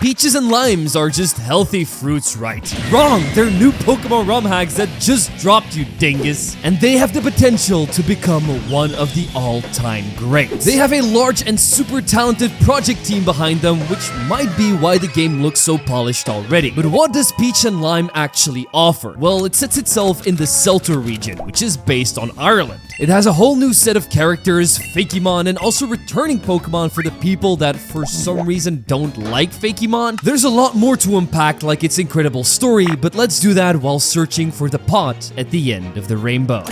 Peaches and limes are just healthy fruits, right? Wrong! They're new Pokemon ROM hacks that just dropped, you dingus. And they have the potential to become one of the all-time greats. They have a large and super talented project team behind them, which might be why the game looks so polished already. But what does Peach and Lime actually offer? Well, it sets itself in the Selto region, which is based on Ireland. It has a whole new set of characters, fakemon, and also returning Pokemon for the people that for some reason don't like fakemon. There's a lot more to unpack like its incredible story, but let's do that while searching for the pot at the end of the rainbow.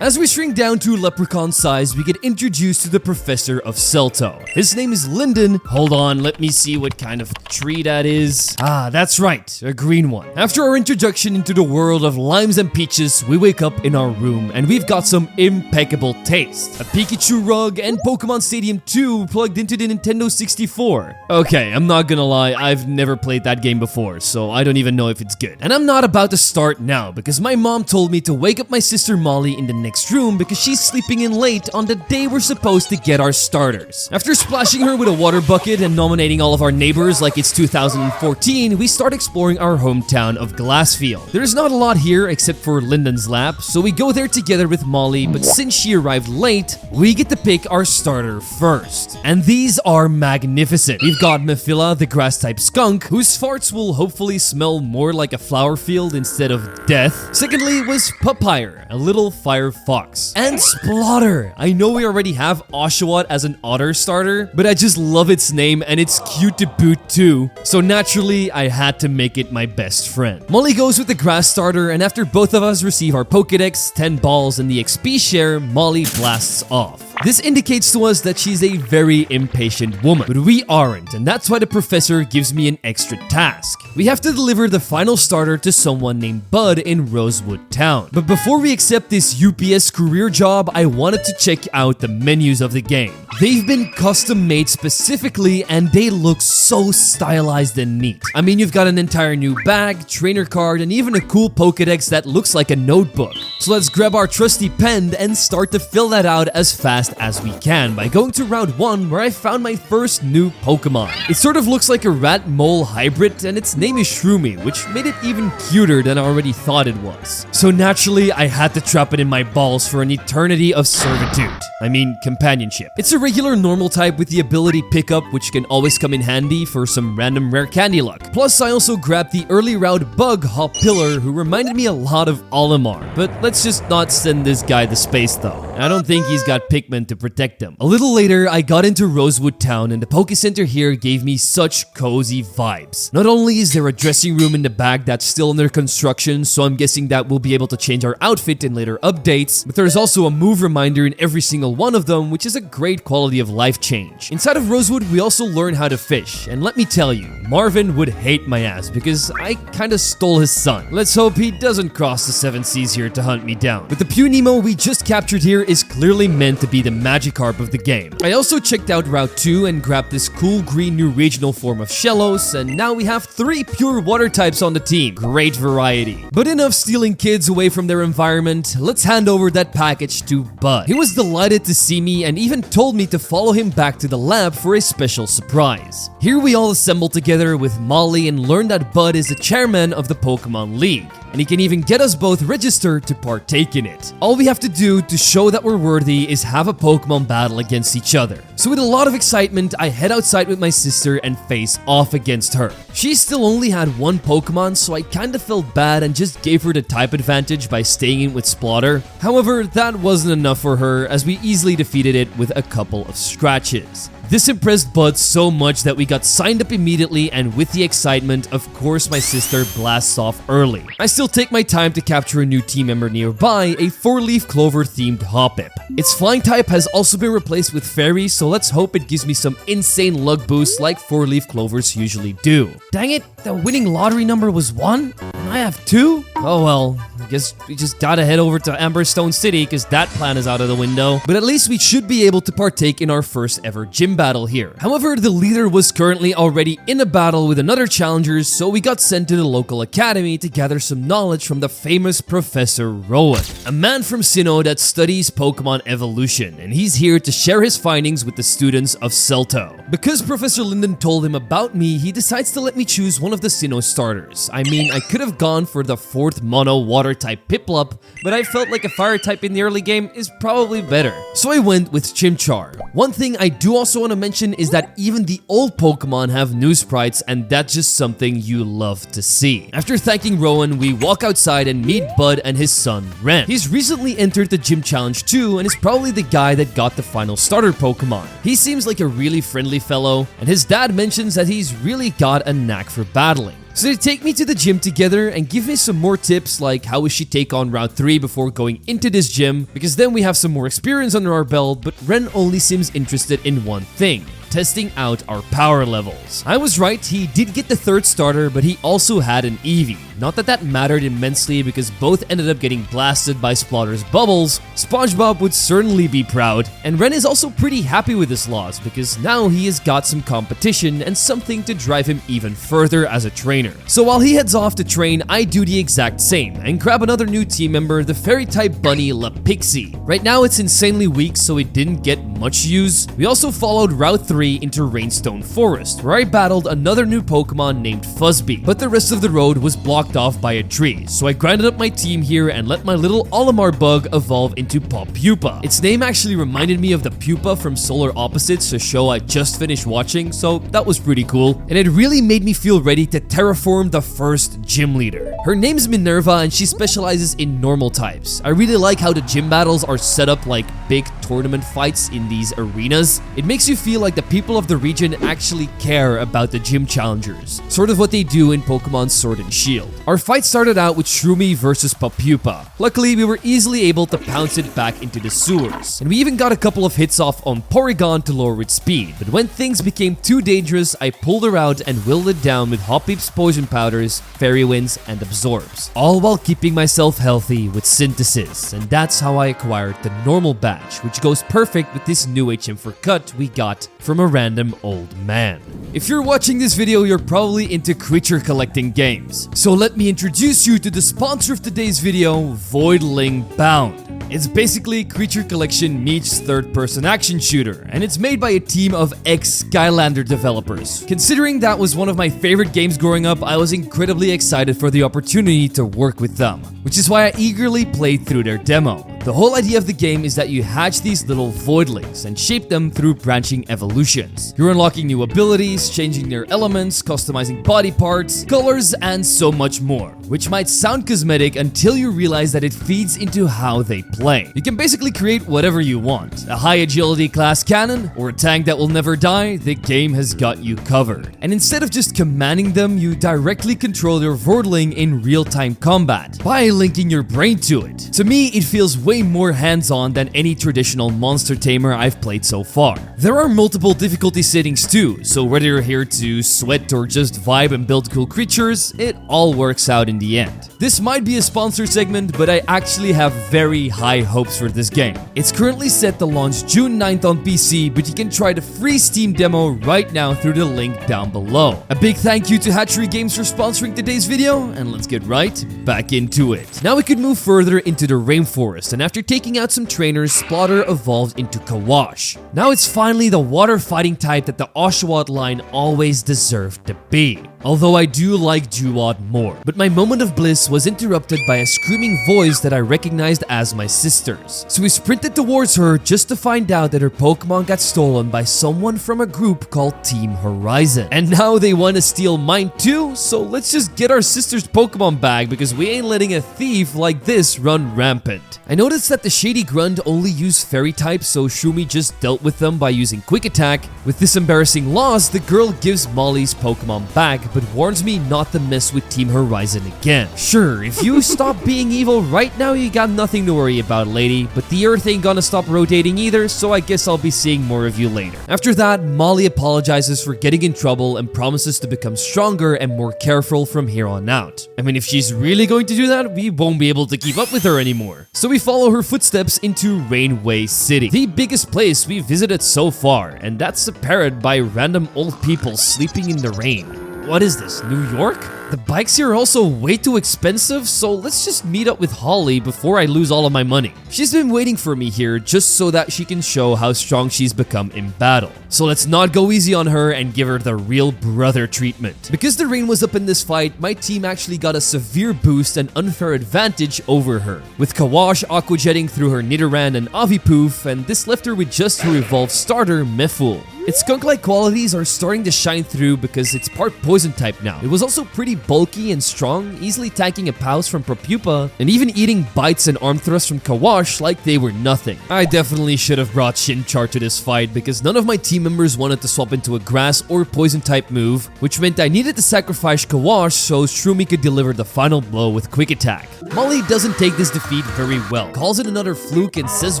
As we shrink down to leprechaun size, we get introduced to the professor of Selto. His name is Lyndon. Hold on, let me see what kind of tree that is. Ah, that's right, a green one. After our introduction into the world of limes and peaches, we wake up in our room and we've got some impeccable taste. A Pikachu rug and Pokemon Stadium 2 plugged into the Nintendo 64. Okay, I'm not gonna lie, I've never played that game before, so I don't even know if it's good. And I'm not about to start now because my mom told me to wake up my sister Molly in the next room because she's sleeping in late on the day we're supposed to get our starters. After splashing her with a water bucket and nominating all of our neighbors like it's 2014, we start exploring our hometown of Glassfield. There's not a lot here except for Lyndon's lab, so we go there together with Molly, but since she arrived late, we get to pick our starter first. And these are magnificent. We've got Mephila, the grass-type skunk, whose farts will hopefully smell more like a flower field instead of death. Secondly was Papyre, a little fire fox. And Splotter! I know we already have Oshawott as an otter starter, but I just love its name and it's cute to boot too. So naturally, I had to make it my best friend. Molly goes with the grass starter, and after both of us receive our Pokedex, 10 balls, and the XP share, Molly blasts off. This indicates to us that she's a very impatient woman, but we aren't, and that's why the professor gives me an extra task. We have to deliver the final starter to someone named Bud in Rosewood town. But before we accept this UPS career job, I wanted to check out the menus of the game. They've been custom made specifically, and they look so stylized and neat. I mean, you've got an entire new bag, trainer card, and even a cool Pokedex that looks like a notebook. So let's grab our trusty pen and start to fill that out as fast as we can by going to round 1 where I found my first new Pokemon. It sort of looks like a rat-mole hybrid and its name is Shroomy, which made it even cuter than I already thought it was. So naturally, I had to trap it in my balls for an eternity of servitude. I mean, companionship. It's a regular normal type with the ability Pickup, which can always come in handy for some random rare candy luck. Plus, I also grabbed the early round Bug Hop Pillar, who reminded me a lot of Olimar. But let's just not send this guy to space though. I don't think he's got Pikmin to protect him. A little later, I got into Rosewood town and the Poke Center here gave me such cozy vibes. Not only is there a dressing room in the back that's still under construction, so I'm guessing that we'll be able to change our outfit in later updates, but there's also a move reminder in every single one of them, which is a great quality of life change. Inside of Rosewood, we also learn how to fish, and let me tell you, Marvin would hate my ass because I kinda stole his son. Let's hope he doesn't cross the 7 seas here to hunt me down. But the Punemo we just captured here is clearly meant to be the Magikarp of the game. I also checked out Route 2 and grabbed this cool green new regional form of Shellos, and now we have 3 pure water types on the team. Great variety. But enough stealing kids away from their environment, let's hand over that package to Bud. He was delighted to see me and even told me to follow him back to the lab for a special surprise. Here we all assemble together with Molly and learn that Bud is the chairman of the Pokemon League, and he can even get us both registered to partake in it. All we have to do to show that we're worthy is have a Pokemon battle against each other. So with a lot of excitement, I head outside with my sister and face off against her. She still only had 1 Pokemon, so I kinda felt bad and just gave her the type advantage by staying in with Splotter. However, that wasn't enough for her as we easily defeated it with a couple of scratches. This impressed Bud so much that we got signed up immediately, and with the excitement, of course my sister blasts off early. I still take my time to capture a new team member nearby, a 4-leaf clover themed Hoppip. Its flying type has also been replaced with fairy, so let's hope it gives me some insane luck boost like 4-leaf clovers usually do. Dang it, the winning lottery number was 1? And I have 2? Oh well, I guess we just gotta head over to Amberstone City because that plan is out of the window. But at least we should be able to partake in our first ever gym battle here. However, the leader was currently already in a battle with another challenger, so we got sent to the local academy to gather some knowledge from the famous Professor Rowan, a man from Sinnoh that studies Pokemon evolution, and he's here to share his findings with the students of Selto. Because Professor Linden told him about me, he decides to let me choose one of the Sinnoh starters. I mean, I could have gone for the 4th mono water type Piplup, but I felt like a fire type in the early game is probably better. So I went with Chimchar. One thing I do also want to mention is that even the old Pokemon have new sprites, and that's just something you love to see. After thanking Rowan, we walk outside and meet Bud and his son, Ren. He's recently entered the gym challenge too, and is probably the guy that got the final starter Pokemon. He seems like a really friendly fellow, and his dad mentions that he's really got a knack for battling. So they take me to the gym together and give me some more tips like how we should take on Route 3 before going into this gym, because then we have some more experience under our belt, but Ren only seems interested in one thing: testing out our power levels. I was right, he did get the 3rd starter, but he also had an Eevee. Not that that mattered immensely because both ended up getting blasted by Splotter's bubbles. SpongeBob would certainly be proud, and Ren is also pretty happy with this loss because now he has got some competition and something to drive him even further as a trainer. So while he heads off to train, I do the exact same and grab another new team member, the fairy type bunny La Pixie. Right now it's insanely weak, so it didn't get much use. We also followed Route 3 into Rainstone Forest, where I battled another new Pokemon named Fuzzbee, but the rest of the road was blocked off by a tree, so I grinded up my team here and let my little Olimar bug evolve into Pupa. Its name actually reminded me of the pupa from Solar Opposites, a show I just finished watching, so that was pretty cool, and it really made me feel ready to terraform the first gym leader. Her name's Minerva and she specializes in normal types. I really like how the gym battles are set up like big tournament fights in these arenas. It makes you feel like the people of the region actually care about the gym challengers, sort of what they do in Pokemon Sword and Shield. Our fight started out with Shroomy versus Pupa. Luckily, we were easily able to pounce it back into the sewers, and we even got a couple of hits off on Porygon to lower its speed. But when things became too dangerous, I pulled her out and willed it down with Hoppip's poison powders, Fairy Winds, and Absorbs, all while keeping myself healthy with Synthesis, and that's how I acquired the normal badge, which goes perfect with this new HM for cut we got from a random old man. If you're watching this video, you're probably into creature collecting games, so let me introduce you to the sponsor of today's video, Voidling Bound. It's basically creature collection meets third-person action shooter, and it's made by a team of ex-Skylander developers. Considering that was one of my favorite games growing up, I was incredibly excited for the opportunity to work with them, which is why I eagerly played through their demo. The whole idea of the game is that you hatch these little voidlings and shape them through branching evolutions. You're unlocking new abilities, changing their elements, customizing body parts, colors, and so much more, which might sound cosmetic until you realize that it feeds into how they play. You can basically create whatever you want. A high agility class cannon or a tank that will never die, the game has got you covered. And instead of just commanding them, you directly control your voidling in real-time combat by linking your brain to it. To me, it feels way more hands-on than any traditional monster tamer I've played so far. There are multiple difficulty settings too, so whether you're here to sweat or just vibe and build cool creatures, it all works out in the end. This might be a sponsor segment, but I actually have very high hopes for this game. It's currently set to launch June 9th on PC, but you can try the free Steam demo right now through the link down below. A big thank you to Hatchery Games for sponsoring today's video, and let's get right back into it. Now we could move further into the rainforest, and after taking out some trainers, Splotter evolved into Kawash. Now it's finally the water fighting type that the Oshawott line always deserved to be. Although I do like Dewott more. But my moment of bliss was interrupted by a screaming voice that I recognized as my sister's. So we sprinted towards her just to find out that her Pokemon got stolen by someone from a group called Team Horizon. And now they want to steal mine too, so let's just get our sister's Pokemon back because we ain't letting a thief like this run rampant. I noticed that the Shady Grunt only used Fairy types, so Shroomy just dealt with them by using Quick Attack. With this embarrassing loss, the girl gives Molly's Pokemon back, but warns me not to mess with Team Horizon again. Sure, if you stop being evil right now, you got nothing to worry about, lady, but the Earth ain't gonna stop rotating either, so I guess I'll be seeing more of you later. After that, Molly apologizes for getting in trouble and promises to become stronger and more careful from here on out. I mean, if she's really going to do that, we won't be able to keep up with her anymore. So we follow her footsteps into Rainway City, the biggest place we've visited so far, and that's separated by random old people sleeping in the rain. What is this, New York? The bikes here are also way too expensive, so let's just meet up with Holly before I lose all of my money. She's been waiting for me here just so that she can show how strong she's become in battle. So let's not go easy on her and give her the real brother treatment. Because the rain was up in this fight, my team actually got a severe boost and unfair advantage over her, with Kawash aquajetting through her Nidoran and Avipoof, and this left her with just her evolved starter, Meful. Its skunk-like qualities are starting to shine through because it's part poison type now. It was also pretty bulky and strong, easily tanking a Pause from Propupa, and even eating bites and arm thrusts from Kawash like they were nothing. I definitely should have brought Shinchar to this fight because none of my team members wanted to swap into a grass or poison type move, which meant I needed to sacrifice Kawash so Shroomy could deliver the final blow with quick attack. Molly doesn't take this defeat very well, calls it another fluke and says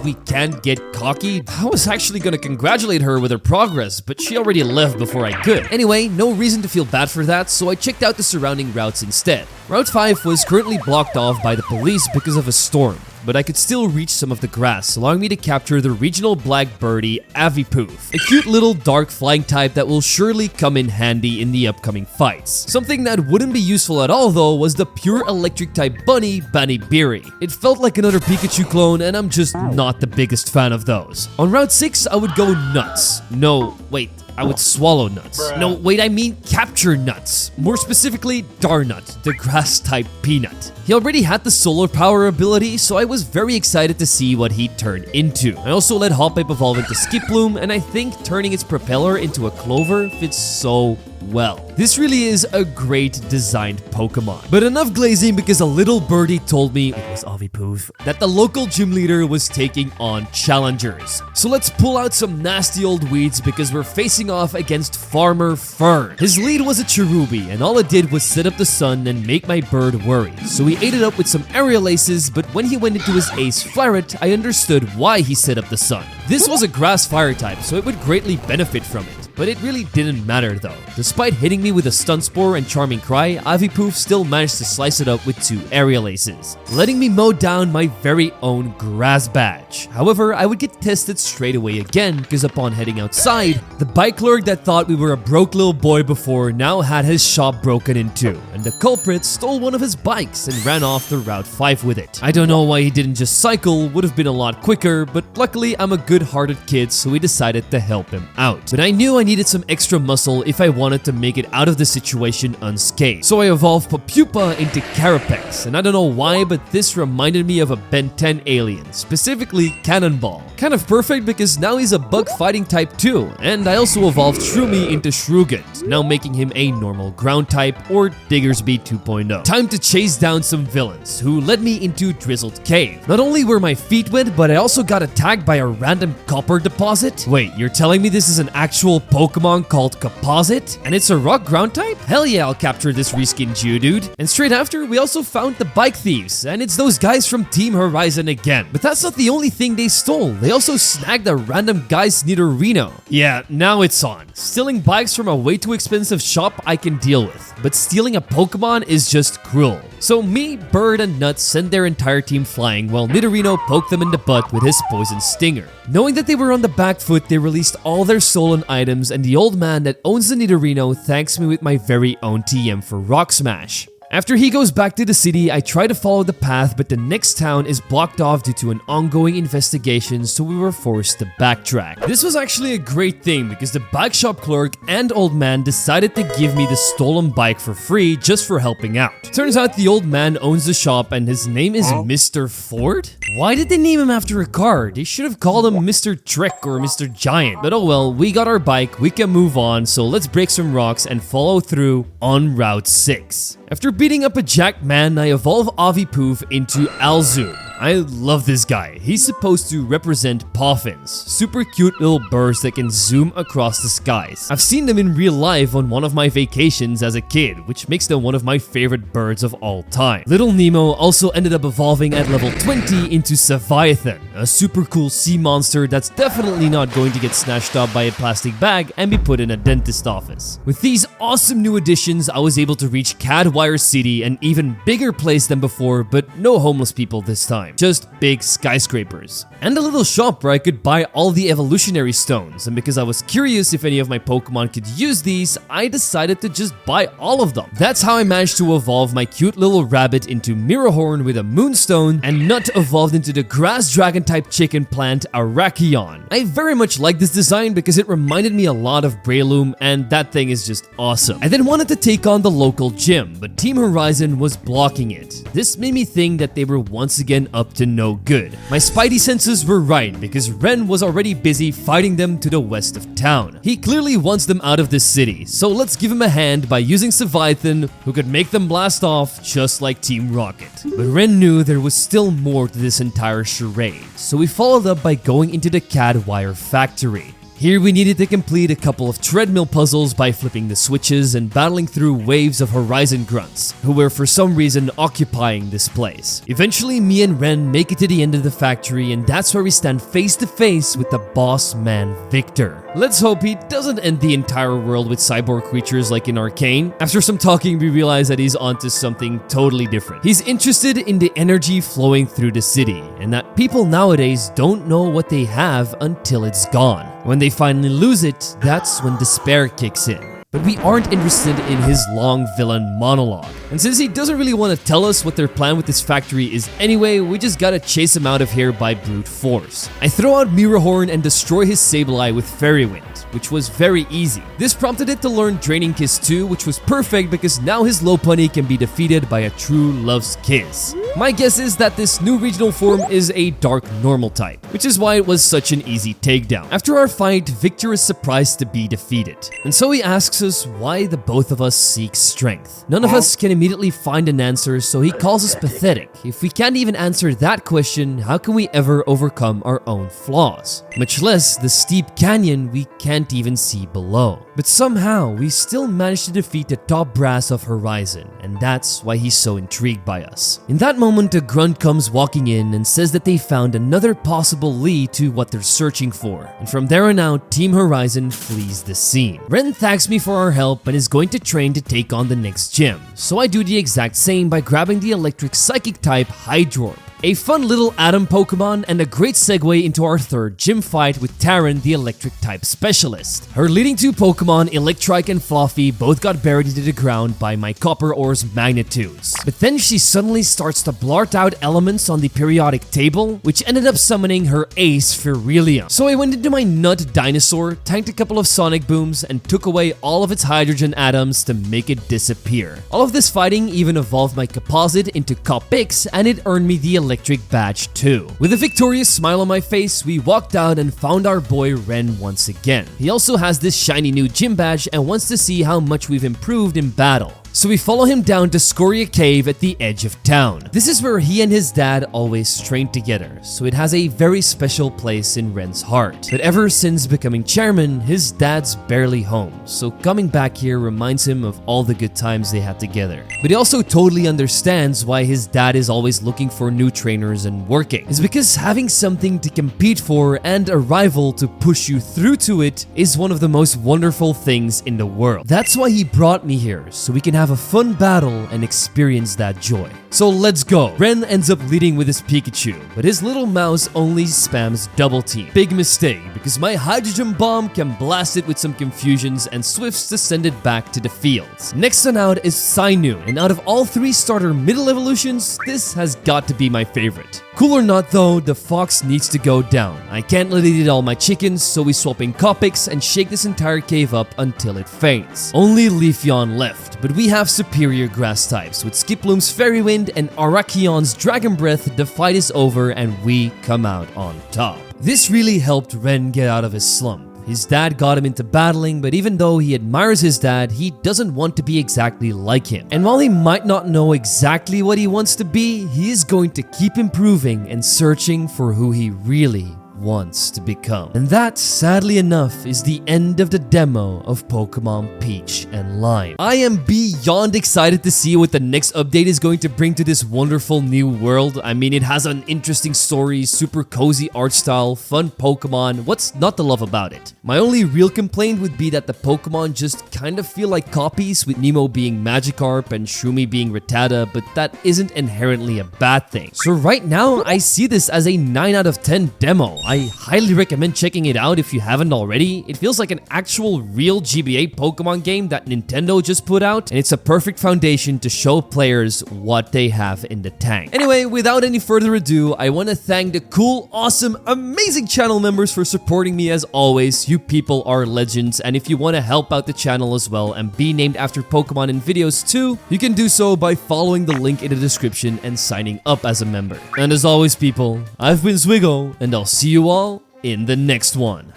we can't get cocky. I was actually gonna congratulate her with her progress, but she already left before I could. Anyway, no reason to feel bad for that, so I checked out the surrounding routes instead. Route 5 was currently blocked off by the police because of a storm, but I could still reach some of the grass, allowing me to capture the regional black birdie, Avipoof, a cute little dark flying type that will surely come in handy in the upcoming fights. Something that wouldn't be useful at all though was the pure electric type bunny, Banibiri. It felt like another Pikachu clone and I'm just not the biggest fan of those. On Route 6, I would go nuts. No, wait. I would swallow nuts. No, wait, I mean capture nuts. More specifically, Darnut, the grass-type peanut. He already had the solar power ability, so I was very excited to see what he'd turn into. I also let Hotpipe evolve into Skiploom, and I think turning its propeller into a clover fits so well. This really is a great designed Pokemon. But enough glazing because a little birdie told me, it was Avipoof, that the local gym leader was taking on challengers. So let's pull out some nasty old weeds because we're facing off against Farmer Fern. His lead was a Cherubi, and all it did was set up the sun and make my bird worry. So we ate it up with some aerial aces, but when he went into his ace Flaret, I understood why he set up the sun. This was a grass fire type, so it would greatly benefit from it. But it really didn't matter though. Despite hitting me with a Stun Spore and Charming Cry, Avipoof still managed to slice it up with 2 aerial aces, letting me mow down my very own grass badge. However, I would get tested straight away again because upon heading outside, the bike clerk that thought we were a broke little boy before now had his shop broken in 2, and the culprit stole one of his bikes and ran off the Route 5 with it. I don't know why he didn't just cycle, would have been a lot quicker, but luckily I'm a good-hearted kid, so we decided to help him out. But I knew I needed some extra muscle if I wanted to make it out of the situation unscathed. So I evolved Propupa into Carapax, and I don't know why, but this reminded me of a Ben 10 alien, specifically Cannonball. Kind of perfect because now he's a bug fighting type too, and I also evolved Shroomy into Shrugant, now making him a normal ground type or Diggersby 2.0. Time to chase down some villains who led me into Drizzled Cave. Not only were my feet wet, but I also got attacked by a random copper deposit. Wait, you're telling me this is an actual Pokemon called Composite? And it's a rock ground type? Hell yeah, I'll capture this reskinned Geodude. And straight after, we also found the bike thieves, and it's those guys from Team Horizon again. But that's not the only thing they stole. They also snagged a random guy's Nidorino. Yeah, now it's on. Stealing bikes from a way too expensive shop I can deal with, but stealing a Pokemon is just cruel. So me, Bird, and Nuts sent their entire team flying while Nidorino poked them in the butt with his poison stinger. Knowing that they were on the back foot, they released all their stolen items, and the old man that owns the Nidorino thanks me with my very own TM for Rock Smash. After he goes back to the city, I try to follow the path, but the next town is blocked off due to an ongoing investigation, so we were forced to backtrack. This was actually a great thing because the bike shop clerk and old man decided to give me the stolen bike for free just for helping out. Turns out the old man owns the shop and his name is Mr. Ford? Why did they name him after a car? They should have called him Mr. Trek or Mr. Giant. But oh well, we got our bike, we can move on, so let's break some rocks and follow through on Route 6. After beating up a jacked man, I evolve Avipoof into Alzoom. I love this guy. He's supposed to represent puffins, super cute little birds that can zoom across the skies. I've seen them in real life on one of my vacations as a kid, which makes them one of my favorite birds of all time. Little Nemo also ended up evolving at level 20 into Leviathan, a super cool sea monster that's definitely not going to get snatched up by a plastic bag and be put in a dentist office. With these awesome new additions, I was able to reach Cadwire City, an even bigger place than before, but no homeless people this time, just big skyscrapers. And a little shop where I could buy all the evolutionary stones, and because I was curious if any of my Pokemon could use these, I decided to just buy all of them. That's how I managed to evolve my cute little rabbit into Mirrorhorn with a Moonstone, and Nut evolved into the grass dragon type chicken plant Arachion. I very much like this design because it reminded me a lot of Breloom, and that thing is just awesome. I then wanted to take on the local gym, but Team Horizon was blocking it. This made me think that they were once again up to no good. My spidey senses were right because Ren was already busy fighting them to the west of town. He clearly wants them out of this city, so let's give him a hand by using Leviathan, who could make them blast off just like Team Rocket. But Ren knew there was still more to this entire charade, so we followed up by going into the Cadwire factory. Here we needed to complete a couple of treadmill puzzles by flipping the switches and battling through waves of Horizon grunts, who were for some reason occupying this place. Eventually, me and Ren make it to the end of the factory, and that's where we stand face to face with the boss man Victor. Let's hope he doesn't end the entire world with cyborg creatures like in Arcane. After some talking, we realize that he's onto something totally different. He's interested in the energy flowing through the city, and that people nowadays don't know what they have until it's gone. When they finally lose it, that's when despair kicks in. But we aren't interested in his long villain monologue. And since he doesn't really want to tell us what their plan with this factory is anyway, we just gotta chase him out of here by brute force. I throw out Mirrorhorn and destroy his Sableye with Fairy Wind, which was very easy. This prompted it to learn Draining Kiss too, which was perfect because now his Lopunny can be defeated by a true Love's Kiss. My guess is that this new regional form is a dark normal type, which is why it was such an easy takedown. After our fight, Victor is surprised to be defeated, and so he asks us why the both of us seek strength. None of us can immediately find an answer, so he calls us pathetic. If we can't even answer that question, how can we ever overcome our own flaws? Much less the steep canyon we can't even see below. But somehow, we still managed to defeat the top brass of Horizon, and that's why he's so intrigued by us. In that moment, a grunt comes walking in and says that they found another possible lead to what they're searching for, and from there on out, Team Horizon flees the scene. Ren thanks me for our help and is going to train to take on the next gym, so I do the exact same by grabbing the electric psychic type Hydrorp. A fun little Atom Pokemon and a great segue into our third gym fight with Taryn, the electric type specialist. Her leading two Pokemon, Electrike and Fluffy, both got buried into the ground by my Copper Ore's magnitudes. But then she suddenly starts to blurt out elements on the periodic table, which ended up summoning her ace Ferilium. So I went into my Nut Dinosaur, tanked a couple of Sonic Booms, and took away all of its hydrogen atoms to make it disappear. All of this fighting even evolved my Composite into Coppix, and it earned me the electric badge too. With a victorious smile on my face, we walked out and found our boy Ren once again. He also has this shiny new gym badge and wants to see how much we've improved in battle. So we follow him down to Scoria Cave at the edge of town. This is where he and his dad always trained together, so it has a very special place in Ren's heart. But ever since becoming chairman, his dad's barely home, so coming back here reminds him of all the good times they had together. But he also totally understands why his dad is always looking for new trainers and working. It's because having something to compete for and a rival to push you through to it is one of the most wonderful things in the world. That's why he brought me here, so we can have a fun battle and experience that joy. So let's go. Ren ends up leading with his Pikachu, but his little mouse only spams double team. Big mistake, because my hydrogen bomb can blast it with some confusions and Swifts to send it back to the fields. Next on out is Sainu, and out of all three starter middle evolutions, this has got to be my favorite. Cool or not though, the fox needs to go down. I can't let it eat all my chickens, so we swap in Coppix and shake this entire cave up until it faints. Only Leafeon left, but we have superior grass types. With Skiploom's Fairy Wind and Arachion's Dragon Breath, the fight is over and we come out on top. This really helped Ren get out of his slump. His dad got him into battling, but even though he admires his dad, he doesn't want to be exactly like him. And while he might not know exactly what he wants to be, he is going to keep improving and searching for who he really wants to become. And that, sadly enough, is the end of the demo of Pokemon Peach and Lime. I am beyond excited to see what the next update is going to bring to this wonderful new world. I mean, it has an interesting story, super cozy art style, fun Pokemon. What's not to love about it? My only real complaint would be that the Pokemon just kind of feel like copies, with Nemo being Magikarp and Shroomy being Rattata, but that isn't inherently a bad thing. So right now, I see this as a 9 out of 10 demo. I highly recommend checking it out if you haven't already. It feels like an actual real GBA Pokemon game that Nintendo just put out, and it's a perfect foundation to show players what they have in the tank. Anyway, without any further ado, I want to thank the cool, awesome, amazing channel members for supporting me as always. You people are legends, and if you want to help out the channel as well and be named after Pokemon in videos too, you can do so by following the link in the description and signing up as a member. And as always people, I've been Zwiggo, and I'll see you all in the next one.